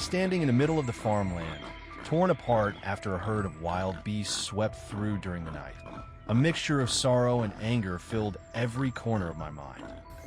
standing in the middle of the farmland, torn apart after a herd of wild beasts swept through during the night. A mixture of sorrow and anger filled every corner of my mind.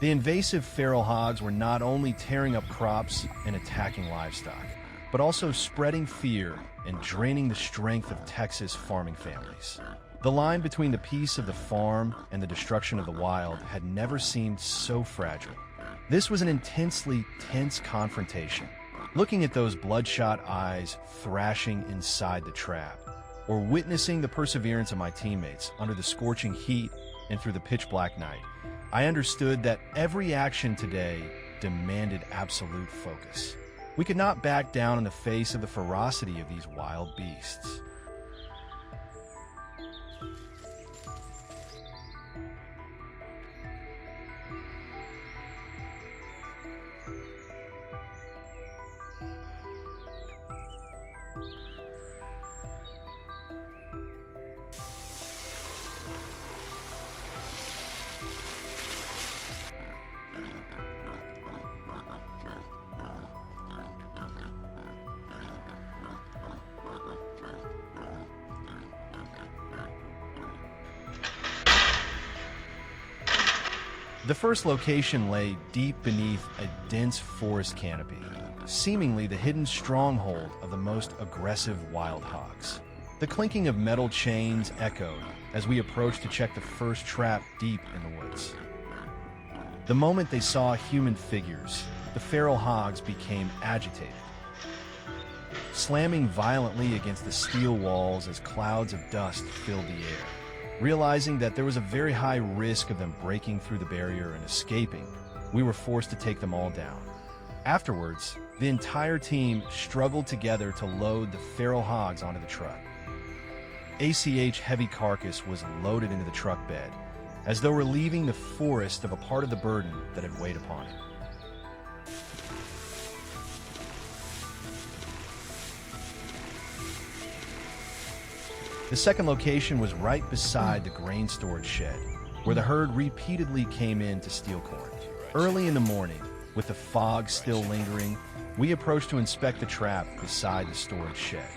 The invasive feral hogs were not only tearing up crops and attacking livestock, but also spreading fear and draining the strength of Texas farming families. The line between the peace of the farm and the destruction of the wild had never seemed so fragile. This was an intensely tense confrontation. Looking at those bloodshot eyes thrashing inside the trap, or witnessing the perseverance of my teammates under the scorching heat and through the pitch-black night, I understood that every action today demanded absolute focus. We could not back down in the face of the ferocity of these wild beasts. The first location lay deep beneath a dense forest canopy, seemingly the hidden stronghold of the most aggressive wild hogs. The clinking of metal chains echoed as we approached to check the first trap deep in the woods. The moment they saw human figures, the feral hogs became agitated, slamming violently against the steel walls as clouds of dust filled the air. Realizing that there was a very high risk of them breaking through the barrier and escaping, we were forced to take them all down. Afterwards, the entire team struggled together to load the feral hogs onto the truck. ACH heavy carcass was loaded into the truck bed, as though relieving the forest of a part of the burden that had weighed upon it. The second location was right beside the grain storage shed, where the herd repeatedly came in to steal corn. Early in the morning, with the fog still lingering, we approached to inspect the trap beside the storage shed.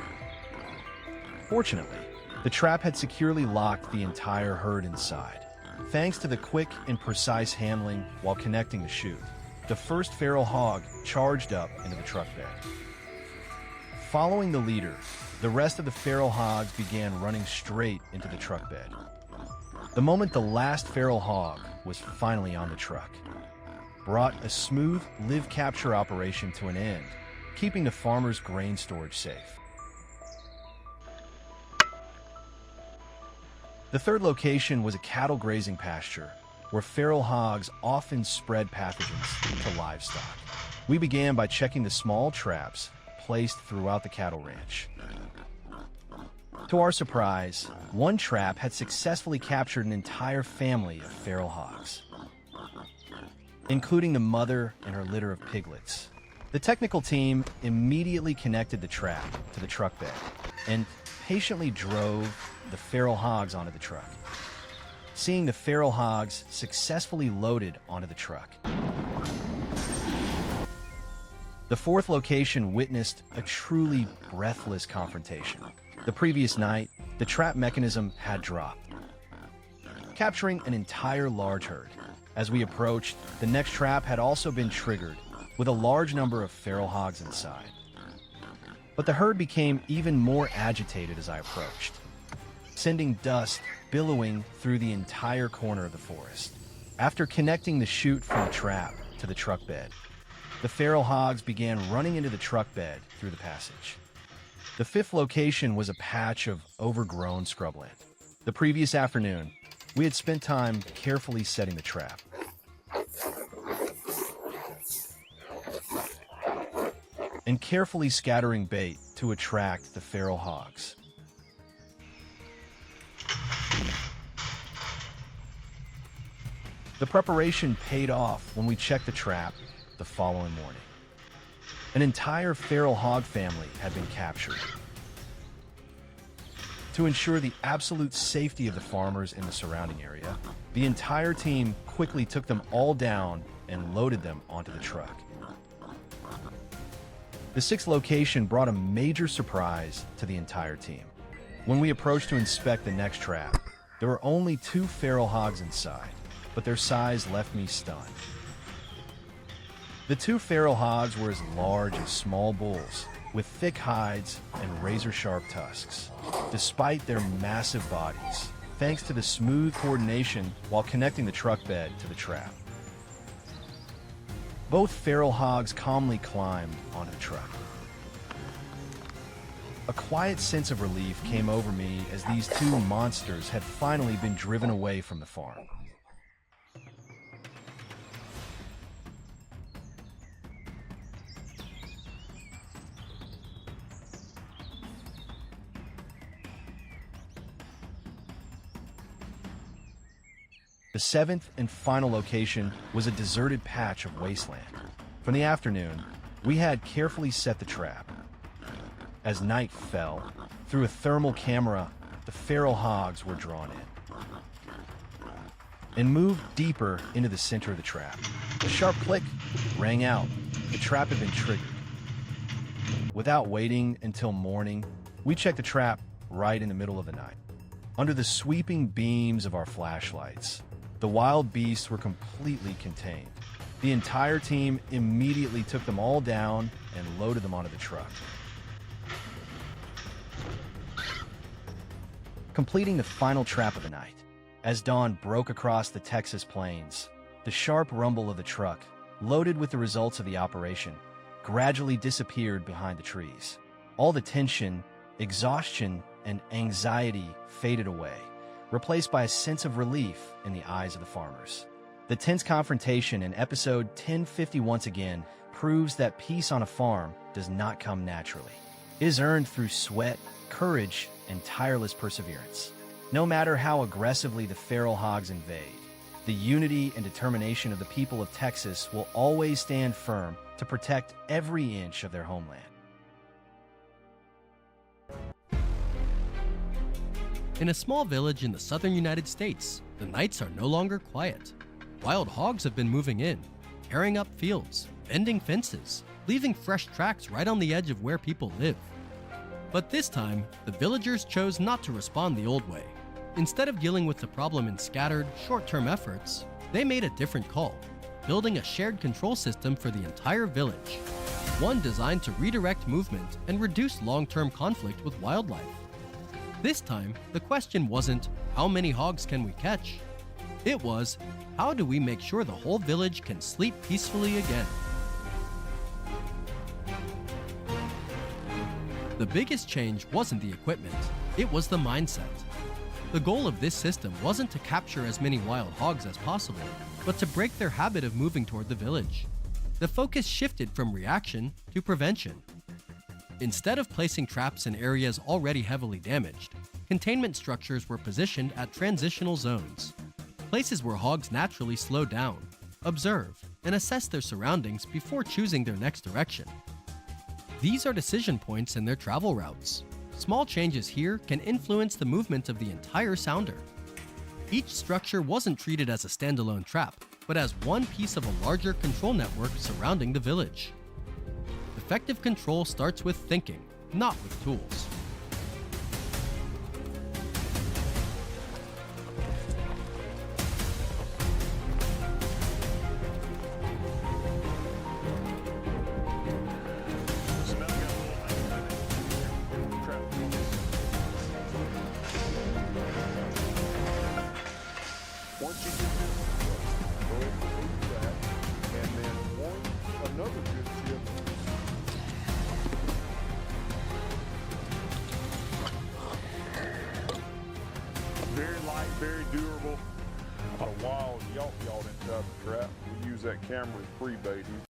Fortunately, the trap had securely locked the entire herd inside. Thanks to the quick and precise handling while connecting the chute, the first feral hog charged up into the truck bed. Following the leader, the rest of the feral hogs began running straight into the truck bed. The moment the last feral hog was finally on the truck, brought a smooth live capture operation to an end, keeping the farmer's grain storage safe. The third location was a cattle grazing pasture, where feral hogs often spread pathogens to livestock. We began by checking the small traps placed throughout the cattle ranch. To our surprise, one trap had successfully captured an entire family of feral hogs, including the mother and her litter of piglets. The technical team immediately connected the trap to the truck bed and patiently drove the feral hogs onto the truck. Seeing the feral hogs successfully loaded onto the truck, the fourth location witnessed a truly breathless confrontation. The previous night, the trap mechanism had dropped, capturing an entire large herd. As we approached, the next trap had also been triggered, with a large number of feral hogs inside. But the herd became even more agitated as I approached, sending dust billowing through the entire corner of the forest. After connecting the chute from the trap to the truck bed, the feral hogs began running into the truck bed through the passage. The fifth location was a patch of overgrown scrubland. The previous afternoon, we had spent time carefully setting the trap. And carefully scattering bait to attract the feral hogs. The preparation paid off when we checked the trap the following morning. An entire feral hog family had been captured. To ensure the absolute safety of the farmers in the surrounding area, the entire team quickly took them all down and loaded them onto the truck. The sixth location brought a major surprise to the entire team. When we approached to inspect the next trap, there were only 2 feral hogs inside, but their size left me stunned. The 2 feral hogs were as large as small bulls, with thick hides and razor-sharp tusks. Despite their massive bodies, thanks to the smooth coordination while connecting the truck bed to the trap, both feral hogs calmly climbed onto the truck. A quiet sense of relief came over me as these 2 monsters had finally been driven away from the farm. The 7th and final location was a deserted patch of wasteland. From the afternoon, we had carefully set the trap. As night fell, through a thermal camera, the feral hogs were drawn in and moved deeper into the center of the trap. A sharp click rang out. The trap had been triggered. Without waiting until morning, we checked the trap right in the middle of the night. Under the sweeping beams of our flashlights, the wild beasts were completely contained. The entire team immediately took them all down and loaded them onto the truck. Completing the final trap of the night, as dawn broke across the Texas plains, the sharp rumble of the truck, loaded with the results of the operation, gradually disappeared behind the trees. All the tension, exhaustion, and anxiety faded away, replaced by a sense of relief in the eyes of the farmers. The tense confrontation in episode 1050 once again proves that peace on a farm does not come naturally. It is earned through sweat, courage, and tireless perseverance. No matter how aggressively the feral hogs invade, the unity and determination of the people of Texas will always stand firm to protect every inch of their homeland. In a small village in the southern United States, the nights are no longer quiet. Wild hogs have been moving in, tearing up fields, bending fences, leaving fresh tracks right on the edge of where people live. But this time, the villagers chose not to respond the old way. Instead of dealing with the problem in scattered, short-term efforts, they made a different call, building a shared control system for the entire village. One designed to redirect movement and reduce long-term conflict with wildlife. This time, the question wasn't, how many hogs can we catch? It was, how do we make sure the whole village can sleep peacefully again? The biggest change wasn't the equipment, it was the mindset. The goal of this system wasn't to capture as many wild hogs as possible, but to break their habit of moving toward the village. The focus shifted from reaction to prevention. Instead of placing traps in areas already heavily damaged, containment structures were positioned at transitional zones, places where hogs naturally slow down, observe, and assess their surroundings before choosing their next direction. These are decision points in their travel routes. Small changes here can influence the movement of the entire sounder. Each structure wasn't treated as a standalone trap, but as one piece of a larger control network surrounding the village. Effective control starts with thinking, not with tools. Once you get this, go ahead and remove that, and then another good tip. Very light, very durable. For a while, y'all inside the trap. We use that camera as pre-baiting.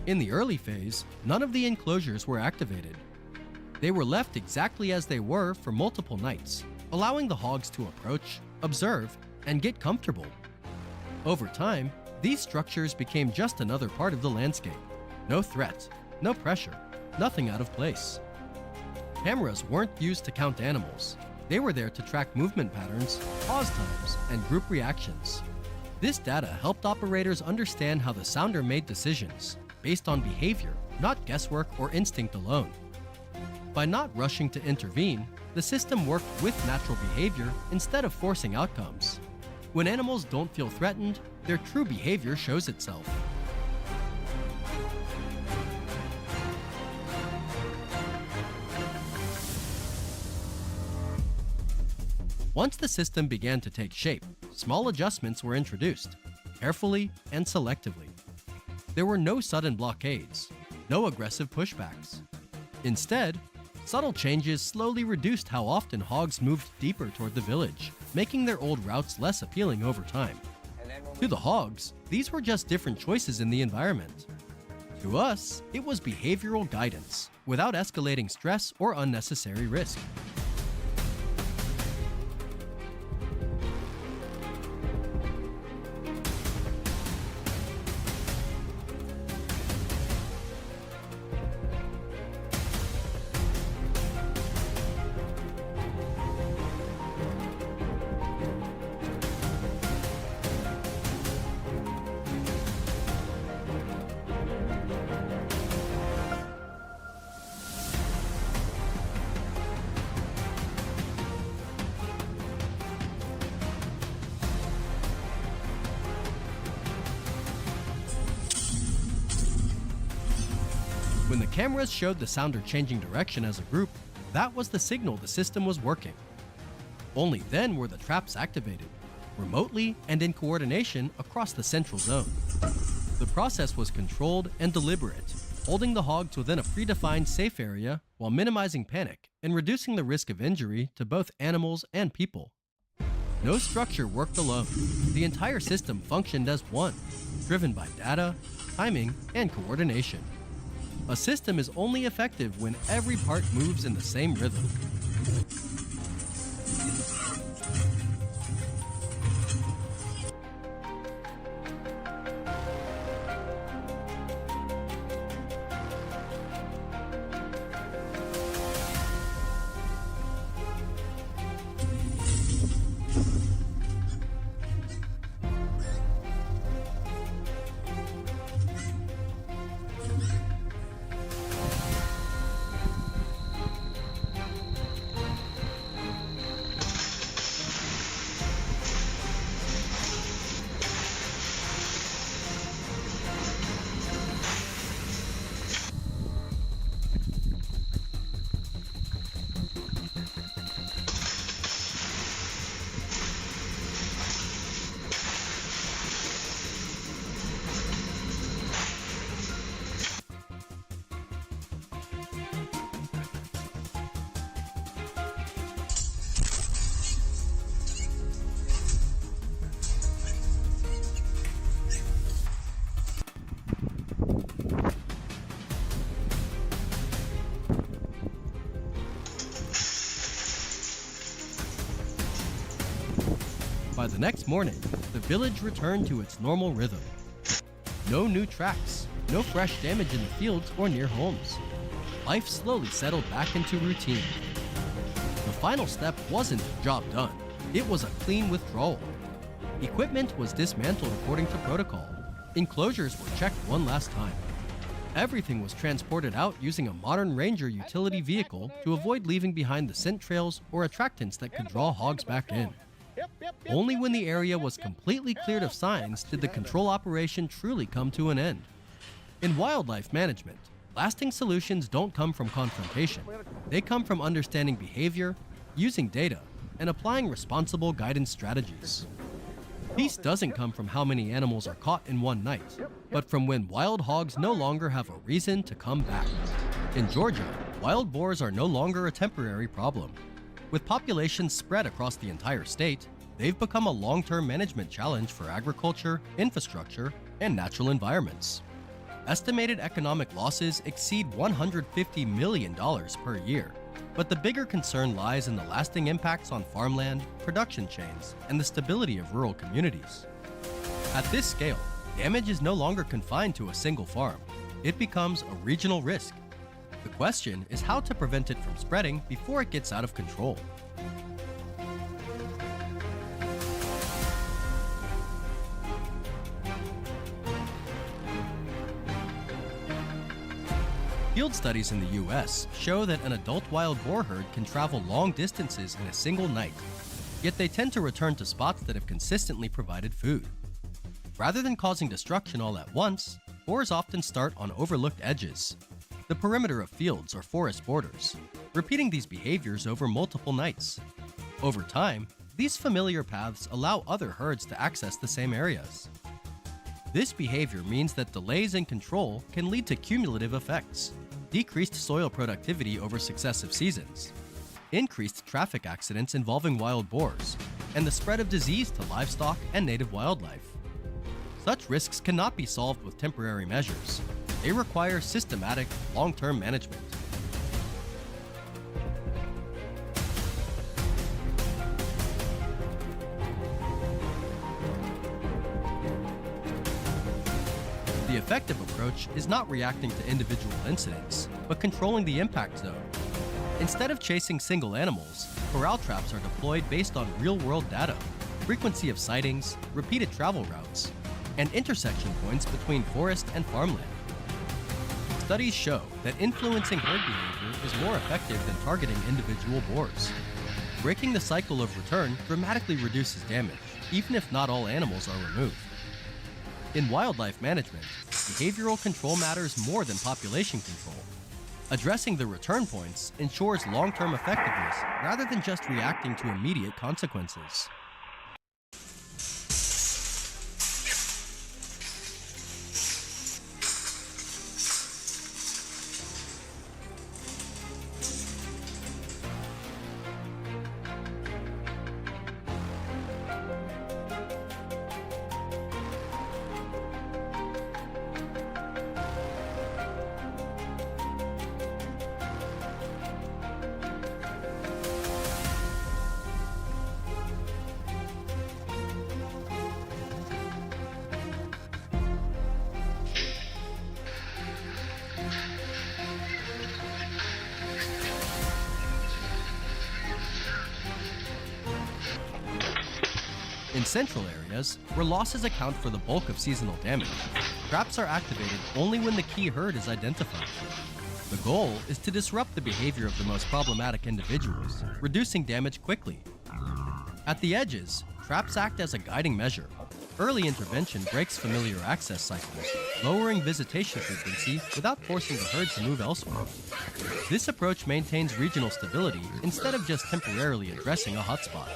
In the early phase, none of the enclosures were activated. They were left exactly as they were for multiple nights, allowing the hogs to approach, observe, and get comfortable. Over time, these structures became just another part of the landscape. No threat, no pressure, nothing out of place. Cameras weren't used to count animals. They were there to track movement patterns, pause times, and group reactions. This data helped operators understand how the sounder made decisions, based on behavior, not guesswork or instinct alone. By not rushing to intervene, the system worked with natural behavior instead of forcing outcomes. When animals don't feel threatened, their true behavior shows itself. Once the system began to take shape, small adjustments were introduced, carefully and selectively. There were no sudden blockades, no aggressive pushbacks. Instead, subtle changes slowly reduced how often hogs moved deeper toward the village, making their old routes less appealing over time. To the hogs, these were just different choices in the environment. To us, it was behavioral guidance, without escalating stress or unnecessary risk. When the cameras showed the sounder changing direction as a group, that was the signal the system was working. Only then were the traps activated, remotely and in coordination across the central zone. The process was controlled and deliberate, holding the hogs within a predefined safe area while minimizing panic and reducing the risk of injury to both animals and people. No structure worked alone. The entire system functioned as one, driven by data, timing, and coordination. A system is only effective when every part moves in the same rhythm. By the next morning, the village returned to its normal rhythm. No new tracks, no fresh damage in the fields or near homes. Life slowly settled back into routine. The final step wasn't job done. It was a clean withdrawal. Equipment was dismantled according to protocol. Enclosures were checked one last time. Everything was transported out using a modern ranger utility vehicle to avoid leaving behind the scent trails or attractants that could draw hogs back in. Only when the area was completely cleared of signs did the control operation truly come to an end. In wildlife management, lasting solutions don't come from confrontation. They come from understanding behavior, using data, and applying responsible guidance strategies. Peace doesn't come from how many animals are caught in one night, but from when wild hogs no longer have a reason to come back. In Georgia, wild boars are no longer a temporary problem. With populations spread across the entire state, they've become a long-term management challenge for agriculture, infrastructure, and natural environments. Estimated economic losses exceed $150 million per year, but the bigger concern lies in the lasting impacts on farmland, production chains, and the stability of rural communities. At this scale, damage is no longer confined to a single farm. It becomes a regional risk. The question is how to prevent it from spreading before it gets out of control. Field studies in the US show that an adult wild boar herd can travel long distances in a single night, yet they tend to return to spots that have consistently provided food. Rather than causing destruction all at once, boars often start on overlooked edges, the perimeter of fields or forest borders, repeating these behaviors over multiple nights. Over time, these familiar paths allow other herds to access the same areas. This behavior means that delays in control can lead to cumulative effects: decreased soil productivity over successive seasons, increased traffic accidents involving wild boars, and the spread of disease to livestock and native wildlife. Such risks cannot be solved with temporary measures. They require systematic, long-term management. The effective approach is not reacting to individual incidents, but controlling the impact zone. Instead of chasing single animals, corral traps are deployed based on real-world data, frequency of sightings, repeated travel routes, and intersection points between forest and farmland. Studies show that influencing herd behavior is more effective than targeting individual boars. Breaking the cycle of return dramatically reduces damage, even if not all animals are removed. In wildlife management, behavioral control matters more than population control. Addressing the return points ensures long-term effectiveness rather than just reacting to immediate consequences. In central areas, where losses account for the bulk of seasonal damage, traps are activated only when the key herd is identified. The goal is to disrupt the behavior of the most problematic individuals, reducing damage quickly. At the edges, traps act as a guiding measure. Early intervention breaks familiar access cycles, lowering visitation frequency without forcing the herd to move elsewhere. This approach maintains regional stability instead of just temporarily addressing a hotspot.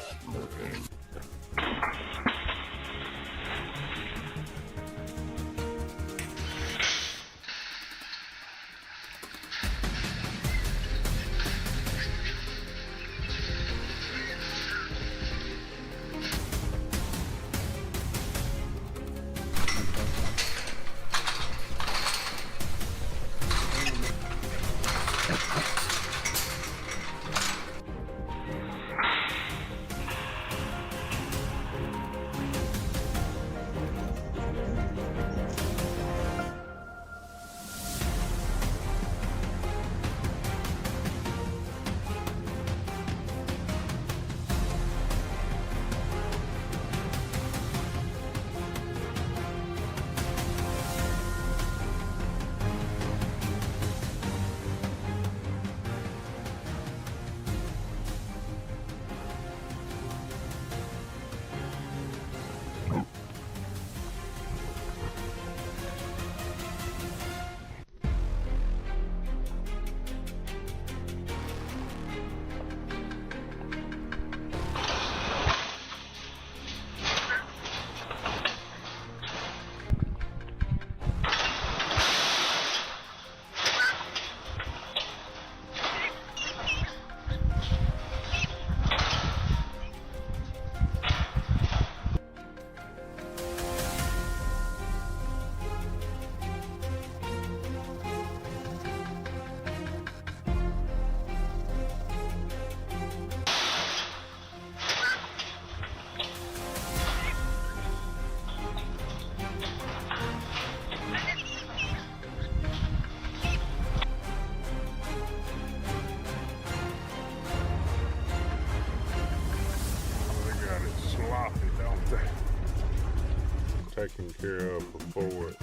Taken care of before it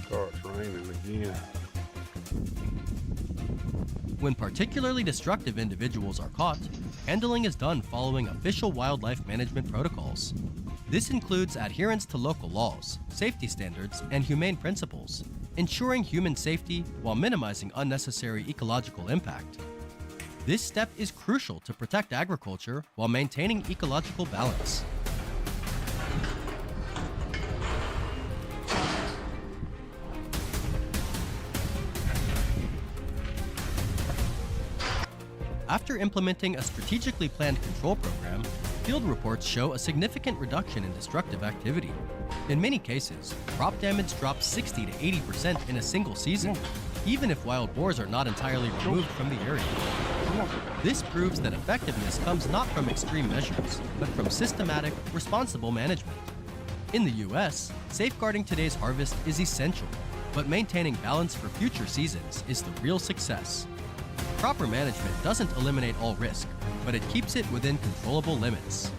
starts raining again. When particularly destructive individuals are caught, handling is done following official wildlife management protocols. This includes adherence to local laws, safety standards, and humane principles, ensuring human safety while minimizing unnecessary ecological impact. This step is crucial to protect agriculture while maintaining ecological balance. After implementing a strategically planned control program, field reports show a significant reduction in destructive activity. In many cases, crop damage drops 60 to 80% in a single season, even if wild boars are not entirely removed from the area. This proves that effectiveness comes not from extreme measures, but from systematic, responsible management. In the US, safeguarding today's harvest is essential, but maintaining balance for future seasons is the real success. Proper management doesn't eliminate all risk, but it keeps it within controllable limits.